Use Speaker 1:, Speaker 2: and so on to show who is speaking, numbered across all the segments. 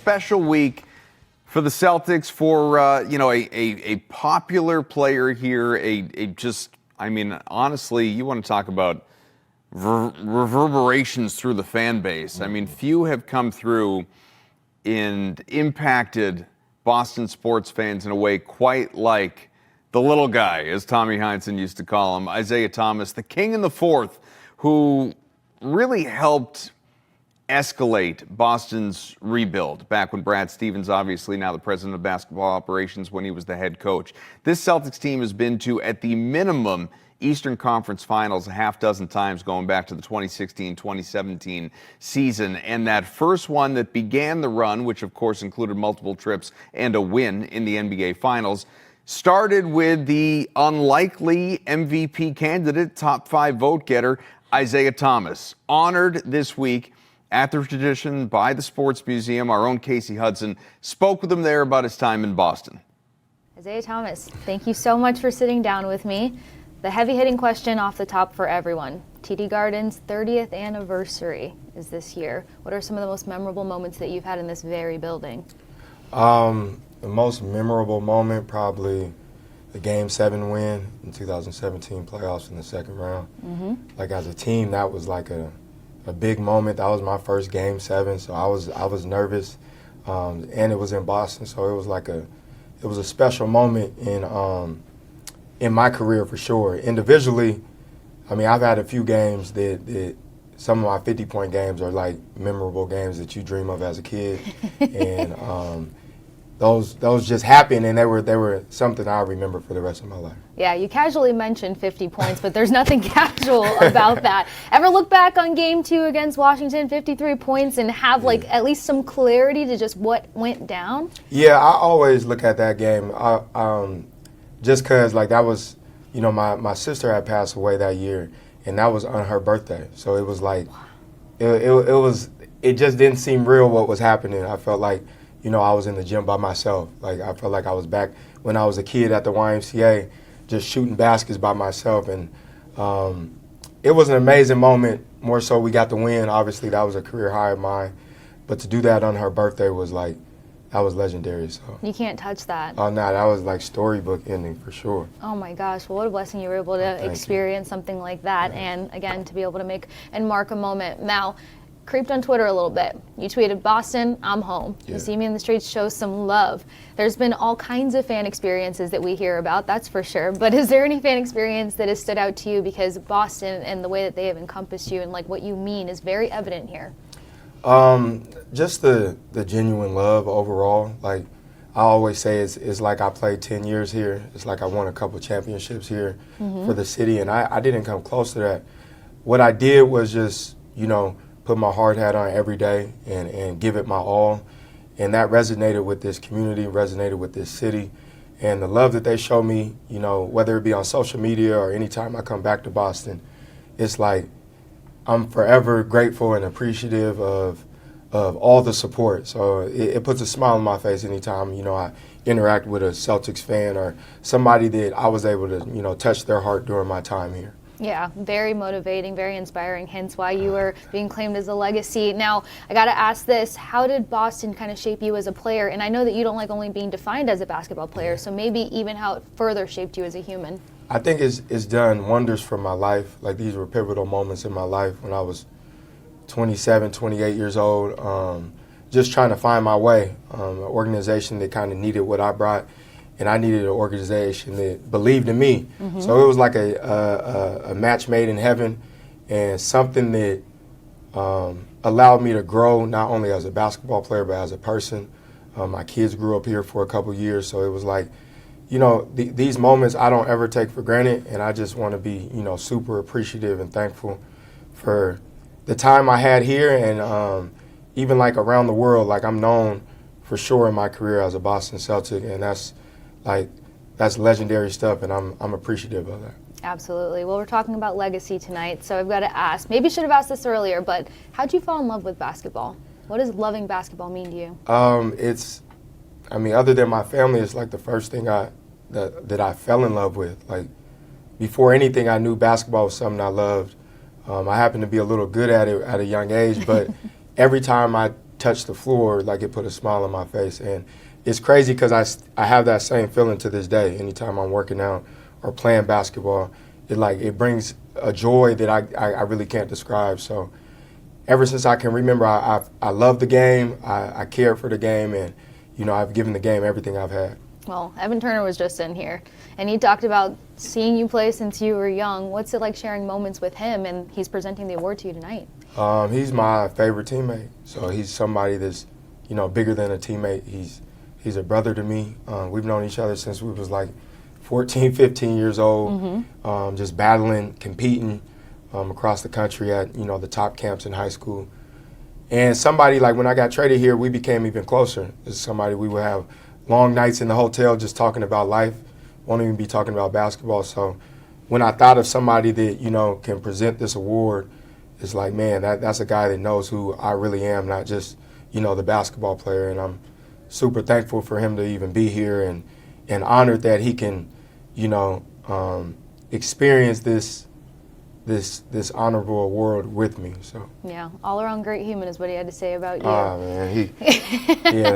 Speaker 1: special week for the Celtics, for a popular player here, honestly, you want to talk about reverberations through the fan base. I mean, few have come through and impacted Boston sports fans in a way quite like the little guy, as Tommy Heinsohn used to call him, Isaiah Thomas, the king in the fourth, who really helped escalate Boston's rebuild back when Brad Stevens, obviously now the president of basketball operations, when he was the head coach. This Celtics team has been to, at the minimum, Eastern Conference Finals a half dozen times going back to the 2016-2017 season. And that first one that began the run, which of course included multiple trips and a win in the NBA Finals, started with the unlikely MVP candidate, top 5 vote getter, Isaiah Thomas, honored this week at the tradition by the Sports Museum. Our own Casey Hudson spoke with him there about his time in Boston.
Speaker 2: Isaiah Thomas, thank you so much for sitting down with me. The heavy-hitting question off the top for everyone. TD Garden's 30th anniversary is this year. What are some of the most memorable moments that you've had in this very building?
Speaker 3: The most memorable moment, probably the Game 7 win in 2017 playoffs in the second round. Like, as a team, that was like a big moment. That was my first Game 7, so I was nervous, and it was in Boston, so it was a special moment in my career for sure. Individually, I mean, I've had a few games that some of my 50-point games are like memorable games that you dream of as a kid, and those just happened, and they were something I remember for the rest of my life.
Speaker 2: Yeah, you casually mentioned 50 points, but there's nothing casual about that. Ever look back on Game 2 against Washington, 53 points, and have at least some clarity to just what went down? Yeah,
Speaker 3: I always look at that game just because, like, that was, my sister had passed away that year, and that was on her birthday. So it was like, it just didn't seem real what was happening. I felt like, I was in the gym by myself. Like, I felt like I was back when I was a kid at the YMCA, just shooting baskets by myself. And it was an amazing moment. More so, we got the win. Obviously, that was a career high of mine. But to do that on her birthday was like, that was legendary. So
Speaker 2: you can't touch that.
Speaker 3: Oh, no, that was like storybook ending for sure.
Speaker 2: Oh my gosh, well, what a blessing you were able to experience something like that, and again, to be able to make and mark a moment. Now, creeped on Twitter a little bit. You tweeted, "Boston, I'm home. You see me in the streets, show some love." There's been all kinds of fan experiences that we hear about, that's for sure. But is there any fan experience that has stood out to you because Boston and the way that they have encompassed you and like what you mean is very evident here?
Speaker 3: Just the genuine love overall. Like, I always say it's like I played 10 years here. It's like I won a couple championships here for the city, and I didn't come close to that. What I did was just, put my hard hat on every day and give it my all. And that resonated with this community, resonated with this city. And the love that they show me, whether it be on social media or anytime I come back to Boston, it's like I'm forever grateful and appreciative of all the support. So it puts a smile on my face anytime, I interact with a Celtics fan or somebody that I was able to, touch their heart during my time here.
Speaker 2: Yeah, very motivating, very inspiring, hence why you were being claimed as a legacy. Now, I got to ask this, how did Boston kind of shape you as a player? And I know that you don't like only being defined as a basketball player, so maybe even how it further shaped you as a human.
Speaker 3: I think it's done wonders for my life. Like, these were pivotal moments in my life when I was 27, 28 years old, just trying to find my way. An organization that kind of needed what I brought, and I needed an organization that believed in me. So it was like a match made in heaven, and something that allowed me to grow not only as a basketball player but as a person. My kids grew up here for a couple years, so it was like, these moments I don't ever take for granted, and I just want to be, super appreciative and thankful for the time I had here, and even like around the world. Like, I'm known for sure in my career as a Boston Celtic, and that's legendary stuff, and I'm appreciative of that.
Speaker 2: Absolutely. Well, we're talking about legacy tonight, so I've got to ask, maybe should have asked this earlier, but how'd you fall in love with basketball? What does loving basketball mean to you?
Speaker 3: Other than my family, it's like the first thing that I fell in love with. Like, before anything, I knew basketball was something I loved. I happened to be a little good at it at a young age, but every time I touched the floor, like it put a smile on my face. And it's crazy because I have that same feeling to this day. Anytime I'm working out or playing basketball, it brings a joy that I really can't describe. So ever since I can remember, I love the game. I care for the game, and I've given the game everything I've had.
Speaker 2: Well, Evan Turner was just in here, and he talked about seeing you play since you were young. What's it like sharing moments with him, and he's presenting the award to you tonight?
Speaker 3: He's my favorite teammate. So he's somebody that's, bigger than a teammate. He's a brother to me. We've known each other since we was like 14, 15 years old, just battling, competing across the country at, the top camps in high school. And somebody, like when I got traded here, we became even closer. It's somebody we would have long nights in the hotel just talking about life, won't even be talking about basketball. So when I thought of somebody that, can present this award, it's like, man, that's a guy that knows who I really am, not just, the basketball player. And I'm super thankful for him to even be here and honored that he can, experience this honorable award with me. So
Speaker 2: yeah, all around great human is what he had to say about you.
Speaker 3: Oh man,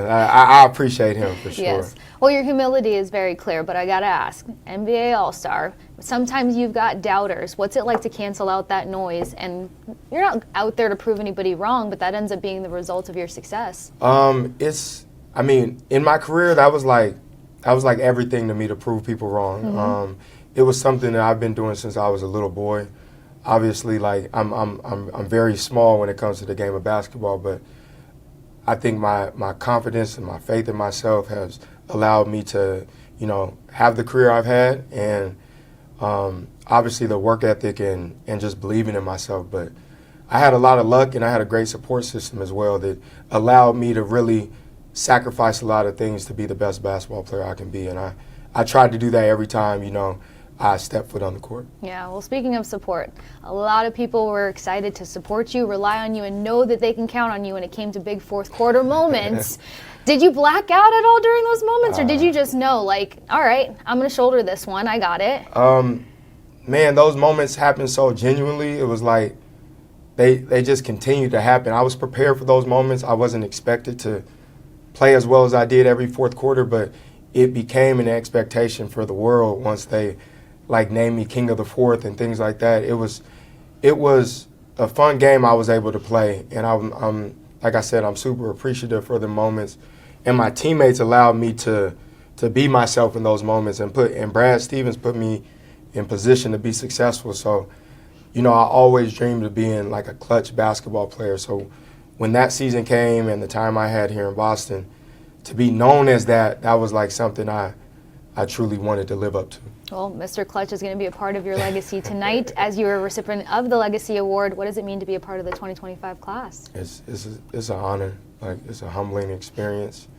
Speaker 3: I appreciate him for sure.
Speaker 2: Yes. Well, your humility is very clear, but I gotta ask, NBA All-Star. Sometimes you've got doubters. What's it like to cancel out that noise? And you're not out there to prove anybody wrong, but that ends up being the result of your success.
Speaker 3: In my career, that was like everything to me to prove people wrong. It was something that I've been doing since I was a little boy. Obviously, like I'm very small when it comes to the game of basketball, but I think my confidence and my faith in myself has allowed me to, have the career I've had, and obviously the work ethic and just believing in myself. But I had a lot of luck, and I had a great support system as well that allowed me to really sacrifice a lot of things to be the best basketball player I can be. And I tried to do that every time, I step foot on the court.
Speaker 2: Yeah, well, speaking of support, a lot of people were excited to support you, rely on you, and know that they can count on you when it came to big fourth quarter moments. Did you black out at all during those moments, or did you just know, like, all right, I'm going to shoulder this one, I got it?
Speaker 3: Man, those moments happened so genuinely. It was like they just continued to happen. I was prepared for those moments. I wasn't expected to play as well as I did every fourth quarter, but it became an expectation for the world once they named me King of the Fourth and things like that. It was a fun game I was able to play, and I'm like I said, I'm super appreciative for the moments, and my teammates allowed me to be myself in those moments, and Brad Stevens put me in position to be successful. So, I always dreamed of being like a clutch basketball player. So when that season came and the time I had here in Boston, to be known as that was like something I truly wanted to live up to.
Speaker 2: Well, Mr. Clutch is going to be a part of your legacy tonight. As you are a recipient of the Legacy Award, what does it mean to be a part of the 2025 class?
Speaker 3: It's an honor. It's a humbling experience.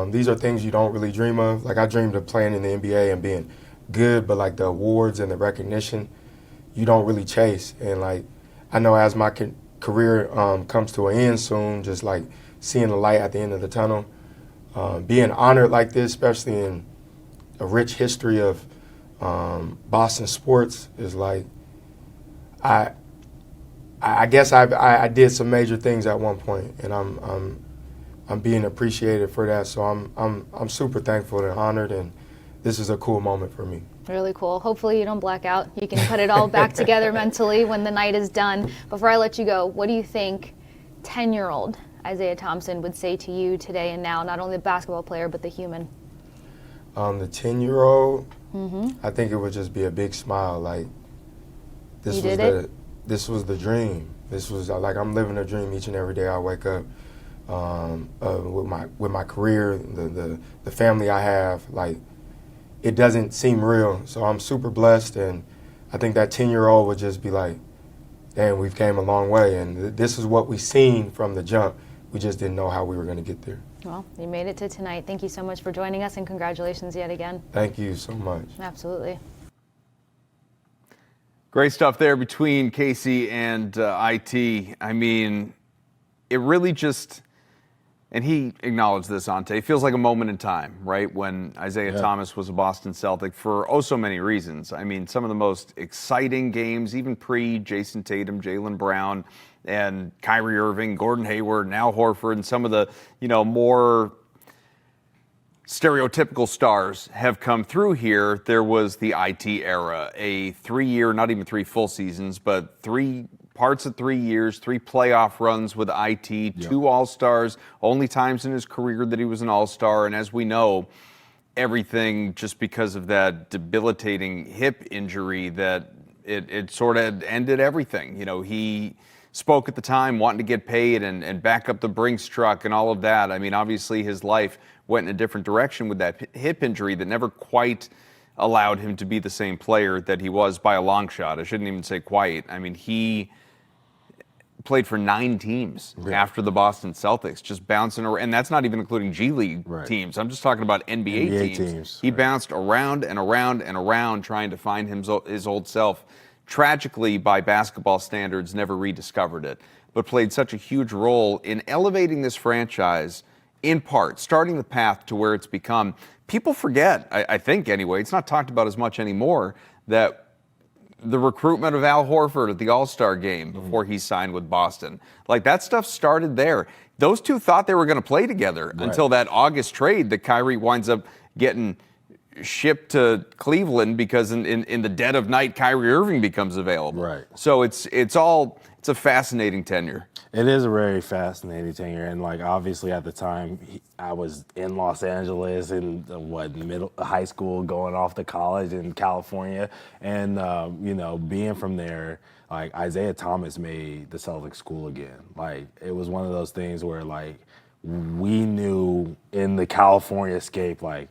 Speaker 3: These are things you don't really dream of. Like, I dreamed of playing in the NBA and being good, but the awards and the recognition, you don't really chase. And I know as my career comes to an end soon, just seeing the light at the end of the tunnel, being honored like this, especially in a rich history of Boston sports, is I guess I did some major things at one point, and I'm being appreciated for that. So I'm super thankful and honored, and this is a cool moment for me.
Speaker 2: Really cool. Hopefully you don't black out. You can put it all back together mentally when the night is done. Before I let you go, what do you think 10-year-old Isaiah Thompson would say to you today and now, not only the basketball player but the human?
Speaker 3: The 10-year-old, I think it would just be a big smile. This was the dream. This was I'm living a dream each and every day I wake up. With my career, the family I have, it doesn't seem real. So I'm super blessed, and I think that 10-year-old would just be like, damn, we've came a long way, and this is what we seen from the jump. We just didn't know how we were going to get there.
Speaker 2: Well, you made it to tonight. Thank you so much for joining us, and congratulations yet again.
Speaker 3: Thank you so much.
Speaker 2: Absolutely.
Speaker 1: Great stuff there between Casey and IT. I mean, it really just And he acknowledged this, Ante. It feels like a moment in time, right? When Isaiah Thomas was a Boston Celtic for oh so many reasons. I mean, some of the most exciting games, even pre-Jason Tatum, Jaylen Brown, and Kyrie Irving, Gordon Hayward, Al Horford, and some of the, more stereotypical stars have come through here. There was the IT era, a 3-year, not even 3 full seasons, but 3 parts of 3 years, 3 playoff runs with IT, 2 All-Stars, only times in his career that he was an All-Star. And as we know, everything just because of that debilitating hip injury that it sort of ended everything. He spoke at the time wanting to get paid and back up the Brinks truck and all of that. I mean, obviously his life went in a different direction with that hip injury that never quite allowed him to be the same player that he was by a long shot. I shouldn't even say quite. I mean, he played for 9 teams after the Boston Celtics, just bouncing around. And that's not even including G League teams. I'm just talking about NBA teams. He bounced around and around and around trying to find his old self. Tragically, by basketball standards, never rediscovered it, but played such a huge role in elevating this franchise, in part, starting the path to where it's become. People forget, I think anyway, it's not talked about as much anymore, that the recruitment of Al Horford at the All-Star game before he signed with Boston. Like, that stuff started there. Those two thought they were going to play together until that August trade that Kyrie winds up getting shipped to Cleveland because in the dead of night, Kyrie Irving becomes available.
Speaker 4: Right.
Speaker 1: So it's a fascinating tenure.
Speaker 4: It is a very fascinating tenure, and like obviously at the time I was in Los Angeles in high school, going off to college in California, and being from there, like Isaiah Thomas made the Celtics cool again. Like it was one of those things where like we knew in the California escape, like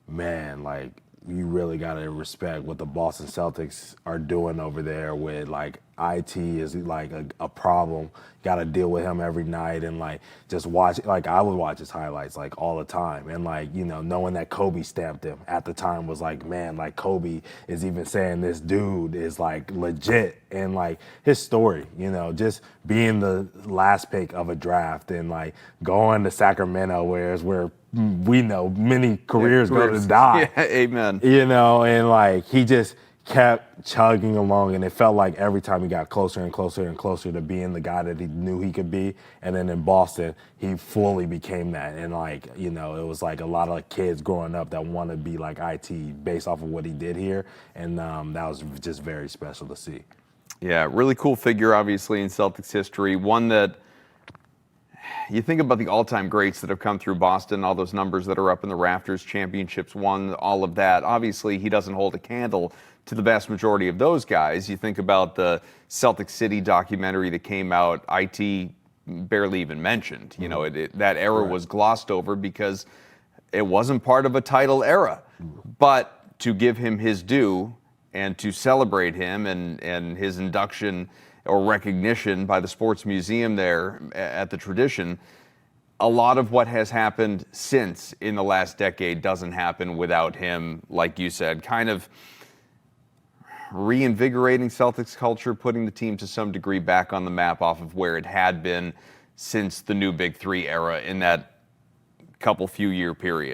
Speaker 4: man, like you really gotta respect what the Boston Celtics are doing over there with like IT is like a problem. Got to deal with him every night and like just watch. Like I would watch his highlights like all the time, and like knowing that Kobe stamped him at the time was like, man, like Kobe is even saying this dude is like legit, and like his story, just being the last pick of a draft and like going to Sacramento, where we know many careers go to die.
Speaker 1: Yeah, amen.
Speaker 4: And like he just kept chugging along, and it felt like every time he got closer and closer and closer to being the guy that he knew he could be. And then in Boston, he fully became that. And like, it was like a lot of kids growing up that want to be like IT based off of what he did here. And that was just very special to see.
Speaker 1: Yeah, really cool figure, obviously, in Celtics history. One that you think about the all-time greats that have come through Boston, all those numbers that are up in the rafters, championships won, all of that. Obviously, he doesn't hold a candle to the vast majority of those guys. You think about the Celtic City documentary that came out, IT barely even mentioned. That era was glossed over because it wasn't part of a title era. But to give him his due and to celebrate him and his induction or recognition by the Sports Museum there at the Tradition, a lot of what has happened since in the last decade doesn't happen without him, like you said, kind of reinvigorating Celtics culture, putting the team to some degree back on the map off of where it had been since the new Big Three era in that few year period.